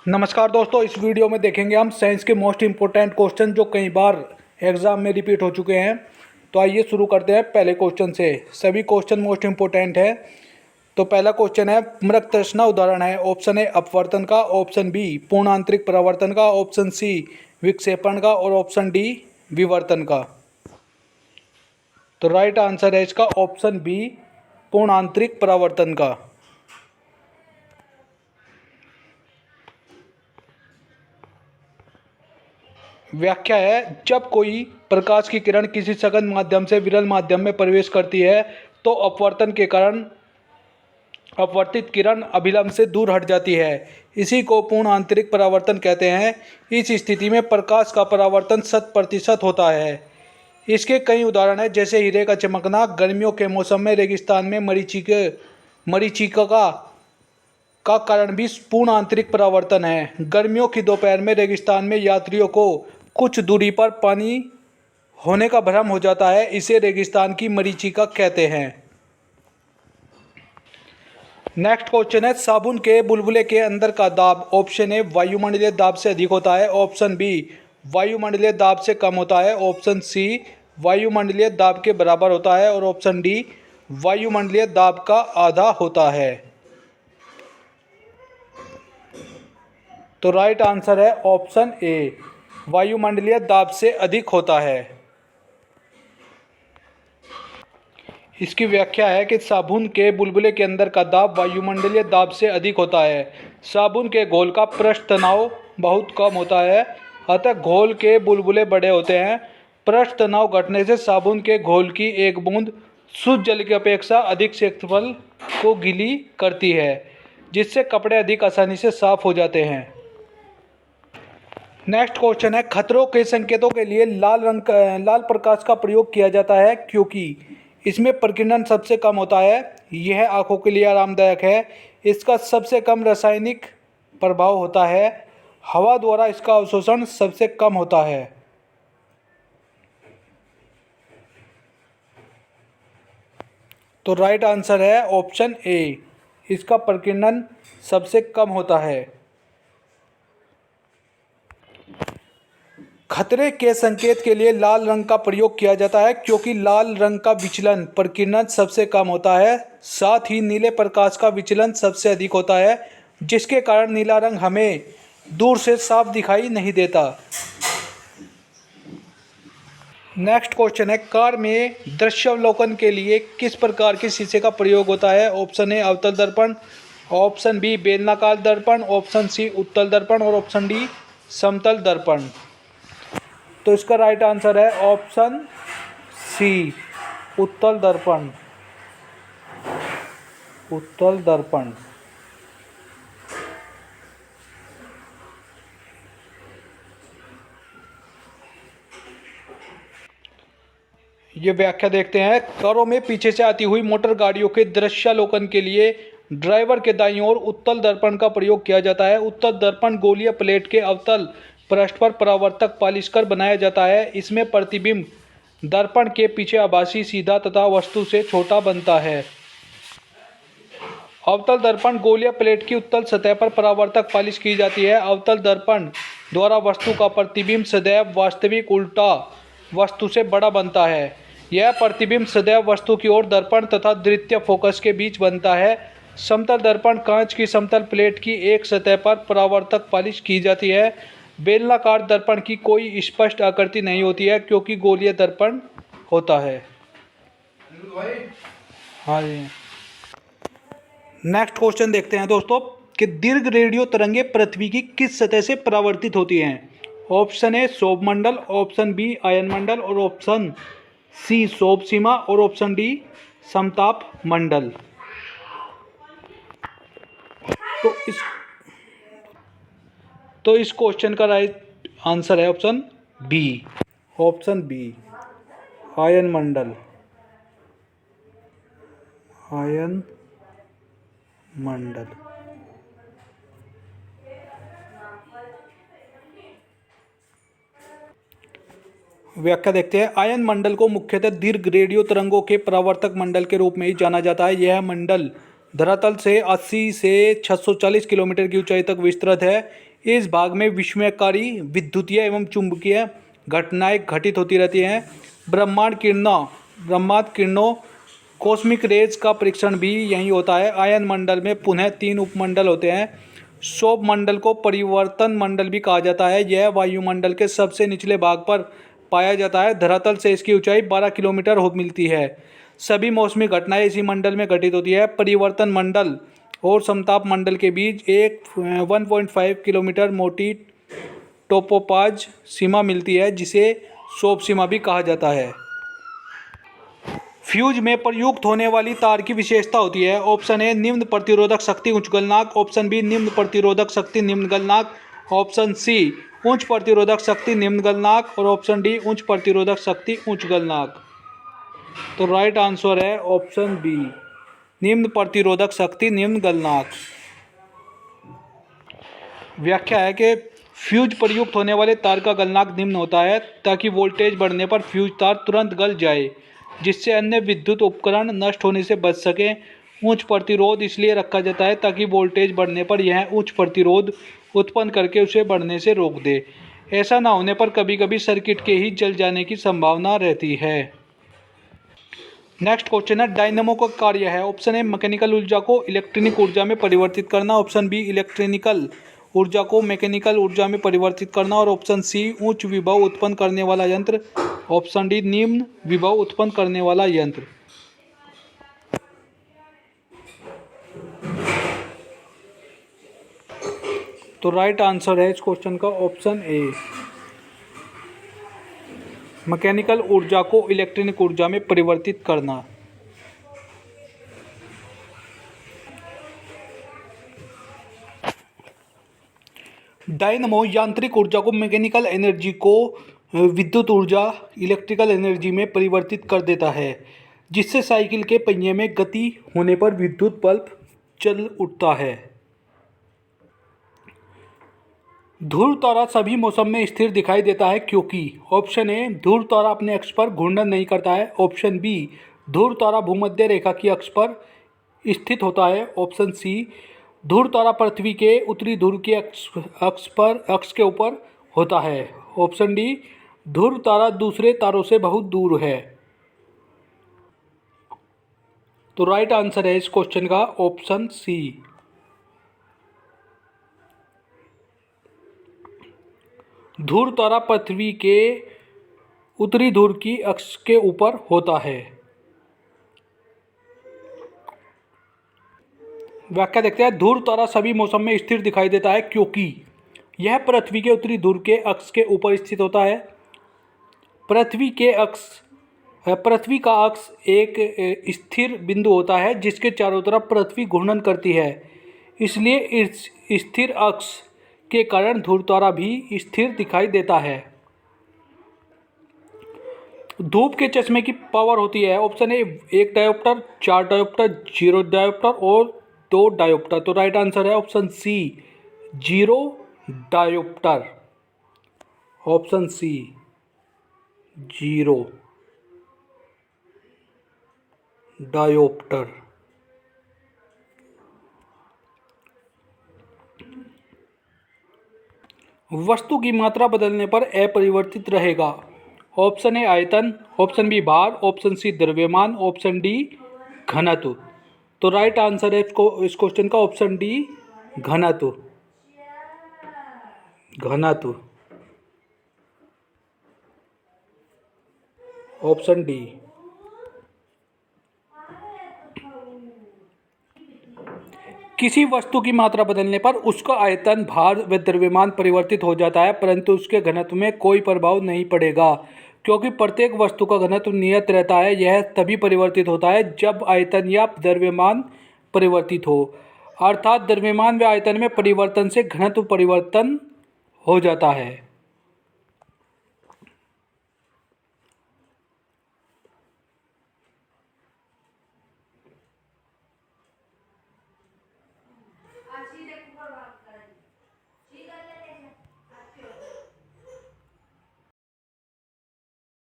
नमस्कार दोस्तों, इस वीडियो में देखेंगे हम साइंस के मोस्ट इम्पोर्टेंट क्वेश्चन जो कई बार एग्जाम में रिपीट हो चुके हैं। तो आइए शुरू करते हैं पहले क्वेश्चन से। सभी क्वेश्चन मोस्ट इम्पोर्टेंट है। तो पहला क्वेश्चन है, मृत तृष्णा उदाहरण है। ऑप्शन ए अपवर्तन का, ऑप्शन बी पूर्ण आंतरिक परावर्तन का, ऑप्शन सी विक्षेपण का और ऑप्शन डी विवर्तन का। तो राइट आंसर है इसका ऑप्शन बी पूर्ण आंतरिक परावर्तन का। व्याख्या है, जब कोई प्रकाश की किरण किसी सघन माध्यम से विरल माध्यम में प्रवेश करती है तो अपवर्तन के कारण अपवर्तित किरण अभिलंब से दूर हट जाती है। इसी को पूर्ण आंतरिक परावर्तन कहते हैं। इस स्थिति में प्रकाश का परावर्तन 100% होता है। इसके कई उदाहरण हैं, जैसे हीरे का चमकना, गर्मियों के मौसम में रेगिस्तान में मरीचिका का कारण भी पूर्ण आंतरिक परावर्तन है। गर्मियों की दोपहर में रेगिस्तान में यात्रियों को कुछ दूरी पर पानी होने का भ्रम हो जाता है, इसे रेगिस्तान की मरीचिका कहते हैं। नेक्स्ट क्वेश्चन है, साबुन के बुलबुले के अंदर का दाब ऑप्शन ए वायुमंडलीय दाब से अधिक होता है, ऑप्शन बी वायुमंडलीय दाब से कम होता है, ऑप्शन सी वायुमंडलीय दाब के बराबर होता है और ऑप्शन डी वायुमंडलीय दाब का आधा होता है। तो राइट आंसर है ऑप्शन ए वायुमंडलीय दाब से अधिक होता है। इसकी व्याख्या है कि साबुन के बुलबुले के अंदर का दाब वायुमंडलीय दाब से अधिक होता है। साबुन के घोल का पृष्ठ तनाव बहुत कम होता है, अतः घोल के बुलबुले बड़े होते हैं। पृष्ठ तनाव घटने से साबुन के घोल की एक बूंद शुद्ध जल की अपेक्षा अधिक क्षेत्रफल को गीली करती है, जिससे कपड़े अधिक आसानी से साफ हो जाते हैं। नेक्स्ट क्वेश्चन है, खतरों के संकेतों के लिए लाल प्रकाश का प्रयोग किया जाता है क्योंकि इसमें प्रकीर्णन सबसे कम होता है। यह आंखों के लिए आरामदायक है। इसका सबसे कम रासायनिक प्रभाव होता है। हवा द्वारा इसका अवशोषण सबसे कम होता है। तो राइट आंसर है ऑप्शन ए, इसका प्रकीर्णन सबसे कम होता है। खतरे के संकेत के लिए लाल रंग का प्रयोग किया जाता है क्योंकि लाल रंग का विचलन प्रकीर्णन सबसे कम होता है। साथ ही नीले प्रकाश का विचलन सबसे अधिक होता है, जिसके कारण नीला रंग हमें दूर से साफ दिखाई नहीं देता। नेक्स्ट क्वेश्चन है, कार में दृश्यावलोकन के लिए किस प्रकार के शीशे का प्रयोग होता है? ऑप्शन ए अवतल दर्पण, ऑप्शन बी बेलनाकार दर्पण, ऑप्शन सी उत्तल दर्पण और ऑप्शन डी समतल दर्पण। तो इसका राइट आंसर है ऑप्शन सी उत्तल दर्पण। उत्तल दर्पण। ये व्याख्या देखते हैं, कारों में पीछे से आती हुई मोटर गाड़ियों के दृश्यावलोकन के लिए ड्राइवर के दाईं ओर उत्तल दर्पण का प्रयोग किया जाता है। उत्तल दर्पण गोलीय प्लेट के अवतल पृष्ठ पर परावर्तक पालिश कर बनाया जाता है। इसमें प्रतिबिंब दर्पण के पीछे आभासी, सीधा तथा वस्तु से छोटा बनता है। अवतल दर्पण गोलीय प्लेट की उत्तल सतह पर परावर्तक पालिश की जाती है। अवतल दर्पण द्वारा वस्तु का प्रतिबिंब सदैव वास्तविक उल्टा वस्तु से बड़ा बनता है। यह प्रतिबिंब सदैव वस्तु की ओर दर्पण तथा द्वितीय फोकस के बीच बनता है। समतल दर्पण कांच की समतल प्लेट की एक सतह पर परावर्तक पालिश की जाती है। बेलनाकार दर्पण की कोई स्पष्ट आकृति नहीं होती है क्योंकि गोलीय दर्पण होता है। हाँ जी। नेक्स्ट क्वेश्चन देखते हैं दोस्तों कि दीर्घ रेडियो तरंगें पृथ्वी की किस सतह से परावर्तित होती हैं? ऑप्शन ए शोभ मंडल, ऑप्शन बी आयन मंडल और ऑप्शन सी शोभ सीमा और ऑप्शन डी समताप मंडल। तो इस क्वेश्चन का राइट आंसर है ऑप्शन बी। ऑप्शन बी आयन मंडल। आयन मंडल। व्याख्या देखते हैं, आयन मंडल को मुख्यतः दीर्घ रेडियो तरंगों के परावर्तक मंडल के रूप में ही जाना जाता है। यह मंडल धरातल से 80 से 640 किलोमीटर की ऊंचाई तक विस्तृत है। इस भाग में विस्मयकारी विद्युतीय एवं चुंबकीय घटनाएं घटित होती रहती हैं। ब्रह्मांड किरणों कॉस्मिक रेज का परीक्षण भी यही होता है। आयन मंडल में पुनः 3 उपमंडल होते हैं। सौर मंडल को परिवर्तन मंडल भी कहा जाता है। यह वायुमंडल के सबसे निचले भाग पर पाया जाता है। धरातल से इसकी ऊंचाई 12 किलोमीटर हो मिलती है। सभी मौसमी घटनाएं इसी मंडल में घटित होती है। परिवर्तन मंडल और समताप मंडल के बीच एक 1.5 किलोमीटर मोटी टोपोपाज सीमा मिलती है, जिसे सौर सीमा भी कहा जाता है। फ्यूज में प्रयुक्त होने वाली तार की विशेषता होती है। ऑप्शन ए निम्न प्रतिरोधक शक्ति उच्च गलनांक, ऑप्शन बी निम्न प्रतिरोधक शक्ति निम्न गलनांक, ऑप्शन सी उच्च प्रतिरोधक शक्ति निम्न गलनांक और ऑप्शन डी उच्च प्रतिरोधक शक्ति उच्च गलनांक। तो राइट आंसर है ऑप्शन बी, निम्न प्रतिरोधक शक्ति निम्न गलनांक। व्याख्या है कि फ्यूज प्रयुक्त होने वाले तार का गलनांक निम्न होता है ताकि वोल्टेज बढ़ने पर फ्यूज तार तुरंत गल जाए, जिससे अन्य विद्युत उपकरण नष्ट होने से बच सकें। उच्च प्रतिरोध इसलिए रखा जाता है ताकि वोल्टेज बढ़ने पर यह उच्च प्रतिरोध उत्पन्न करके उसे बढ़ने से रोक दे। ऐसा न होने पर कभी कभी सर्किट के ही जल जाने की संभावना रहती है। नेक्स्ट क्वेश्चन है, डायनेमो का कार्य है। ऑप्शन ए मैकेनिकल ऊर्जा को इलेक्ट्रॉनिक ऊर्जा में परिवर्तित करना, ऑप्शन बी इलेक्ट्रिकल ऊर्जा को मैकेनिकल ऊर्जा में परिवर्तित करना और ऑप्शन सी उच्च विभव उत्पन्न करने वाला यंत्र, ऑप्शन डी निम्न विभव उत्पन्न करने वाला यंत्र। तो राइट आंसर है इस क्वेश्चन का ऑप्शन ए, मैकेनिकल ऊर्जा को इलेक्ट्रॉनिक ऊर्जा में परिवर्तित करना। डायनमो यांत्रिक ऊर्जा को मैकेनिकल एनर्जी को विद्युत ऊर्जा इलेक्ट्रिकल एनर्जी में परिवर्तित कर देता है, जिससे साइकिल के पहिए में गति होने पर विद्युत बल्ब चल उठता है। ध्रुव तारा सभी मौसम में स्थिर दिखाई देता है क्योंकि, ऑप्शन ए ध्रुव तारा अपने अक्ष पर घूर्णन नहीं करता है, ऑप्शन बी ध्रुव तारा भूमध्य रेखा की अक्ष पर स्थित होता है, ऑप्शन सी ध्रुव तारा पृथ्वी के उत्तरी ध्रुव के अक्ष के ऊपर होता है, ऑप्शन डी ध्रुव तारा दूसरे तारों से बहुत दूर है। तो राइट आंसर है इस क्वेश्चन का ऑप्शन सी, ध्रुव तारा पृथ्वी के उत्तरी ध्रुव की अक्ष के ऊपर होता है। व्याख्या देखते हैं, ध्रुव तारा सभी मौसम में स्थिर दिखाई देता है क्योंकि यह पृथ्वी के उत्तरी ध्रुव के अक्ष के ऊपर स्थित होता है। पृथ्वी का अक्ष एक स्थिर बिंदु होता है जिसके चारों तरफ पृथ्वी घूर्णन करती है, इसलिए इस स्थिर अक्ष के कारण ध्रुव तारा भी स्थिर दिखाई देता है। धूप के चश्मे की पावर होती है, option A 1 dioptre, 4 dioptre, 0 dioptre और 2 डायोप्टर। तो राइट आंसर है option C 0 dioptre, option C 0 dioptre. वस्तु की मात्रा बदलने पर अपरिवर्तित रहेगा, ऑप्शन ए आयतन, ऑप्शन बी भार, ऑप्शन सी द्रव्यमान, ऑप्शन डी घनत्व। तो राइट आंसर है इस क्वेश्चन का ऑप्शन डी घनत्व, ऑप्शन डी। किसी वस्तु की मात्रा बदलने पर उसका आयतन, भार व द्रव्यमान परिवर्तित हो जाता है, परंतु उसके घनत्व में कोई प्रभाव नहीं पड़ेगा क्योंकि प्रत्येक वस्तु का घनत्व नियत रहता है। यह तभी परिवर्तित होता है जब आयतन या द्रव्यमान परिवर्तित हो, अर्थात द्रव्यमान व आयतन में परिवर्तन से घनत्व परिवर्तन हो जाता है।